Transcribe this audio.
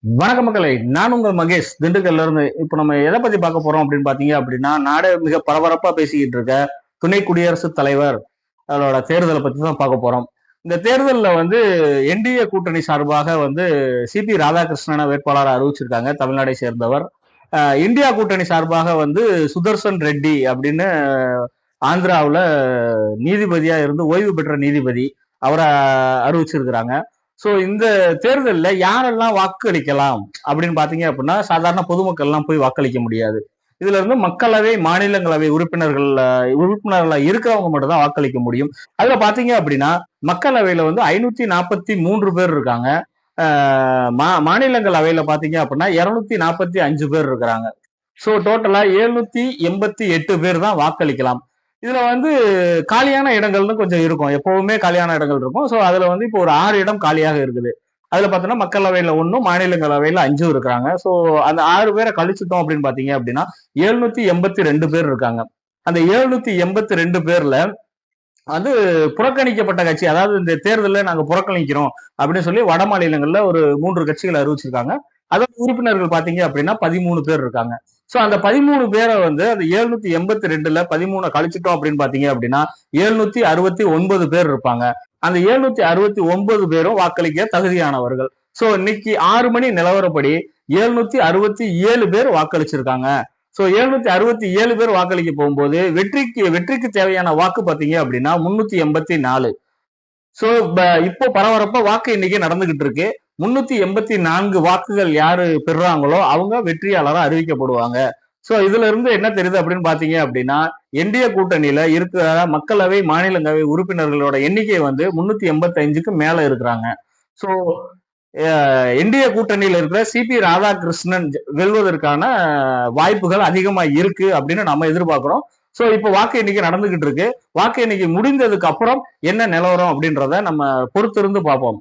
வணக்க மக்களே, நான் உங்கள் மகேஷ் திண்டுக்கல்ல இருந்து. இப்ப நம்ம எதை பத்தி பார்க்க போறோம் அப்படின்னு பாத்தீங்க அப்படின்னா, நாடு மிக பரபரப்பா பேசிக்கிட்டு இருக்க துணை குடியரசுத் தலைவர் அதோட தேர்தலை பத்தி தான் பார்க்க போறோம். இந்த தேர்தல்ல வந்து என்டிஏ கூட்டணி சார்பாக வந்து சிபி ராதாகிருஷ்ணனை வேட்பாளராக அறிவிச்சிருக்காங்க, தமிழ்நாடை சேர்ந்தவர். இந்தியா கூட்டணி சார்பாக வந்து சுதர்சன் ரெட்டி அப்படின்னு ஆந்திராவுல நீதிபதியா இருந்து ஓய்வு பெற்ற நீதிபதி அவரை அறிவிச்சிருக்கிறாங்க. சோ இந்த தேர்தல்ல யாரெல்லாம் வாக்களிக்கலாம் அப்படின்னு பாத்தீங்க அப்படின்னா, சாதாரண பொதுமக்கள் எல்லாம் போய் வாக்களிக்க முடியாது. இதுல இருந்து மக்களவை, மாநிலங்களவை உறுப்பினர்களா இருக்கிறவங்க மட்டும் தான் வாக்களிக்க முடியும். அதுல பாத்தீங்க அப்படின்னா, மக்களவையில வந்து 543 பேர் இருக்காங்க. மாநிலங்களவையில பாத்தீங்க அப்படின்னா 245 பேர் இருக்கிறாங்க. சோ டோட்டலா 788 பேர் தான் வாக்களிக்கலாம். இதுல வந்து காலியான இடங்கள்னு கொஞ்சம் இருக்கும், எப்பவுமே காலியான இடங்கள் இருக்கும். சோ அதுல வந்து இப்போ ஒரு 6 இடம் காலியாக இருக்குது. அதுல பாத்தீங்கன்னா மக்களவையில 1, மாநிலங்களவையில 5 இருக்கிறாங்க. சோ அந்த 6 பேரை கழிச்சுட்டோம் அப்படின்னு பாத்தீங்க அப்படின்னா 782 பேர் இருக்காங்க. அந்த 782 பேர்ல வந்து புறக்கணிக்கப்பட்ட கட்சி, அதாவது இந்த தேர்தலில் நாங்க புறக்கணிக்கிறோம் அப்படின்னு சொல்லி வட மாநிலங்கள்ல ஒரு 3 கட்சிகள் அறிவிச்சிருக்காங்க. அதோட உறுப்பினர்கள் பாத்தீங்க அப்படின்னா 13 பேர் இருக்காங்க. சோ அந்த 13 பேரை வந்து அந்த 782ல 13 கழிச்சிட்டோம் அப்படின்னு பாத்தீங்க அப்படின்னா 769 பேர் இருப்பாங்க. அந்த 769 பேரும் வாக்களிக்க தகுதியானவர்கள். சோ இன்னைக்கு 6 மணி நிலவரப்படி 767 பேர் வாக்களிச்சிருக்காங்க. சோ 767 பேர் வாக்களிக்க போகும்போது வெற்றிக்கு தேவையான வாக்கு பாத்தீங்க அப்படின்னா 384. சோ இப்போ பரபரப்பா வாக்கு எண்ணிக்கை நடந்துகிட்டு இருக்கு. 384 வாக்குகள் யாரு பெறுறாங்களோ அவங்க வெற்றியாளரா அறிவிக்கப்படுவாங்க. சோ இதுல இருந்து என்ன தெரியுது அப்படின்னு பாத்தீங்க அப்படின்னா, என்டிஏ கூட்டணியில இருக்கிற மக்களவை, மாநிலங்களவை உறுப்பினர்களோட எண்ணிக்கை வந்து 385க்கு மேல இருக்கிறாங்க. சோ என்டிஏ கூட்டணியில இருக்கிற சிபி ராதாகிருஷ்ணன் வெல்வதற்கான வாய்ப்புகள் அதிகமா இருக்கு அப்படின்னு நம்ம எதிர்பார்க்கிறோம். சோ இப்ப வாக்கு எண்ணிக்கை நடந்துகிட்டு இருக்கு. வாக்கு எண்ணிக்கை முடிந்ததுக்கு அப்புறம் என்ன நிலவரம் அப்படின்றத நம்ம பொறுத்திருந்து பார்ப்போம்.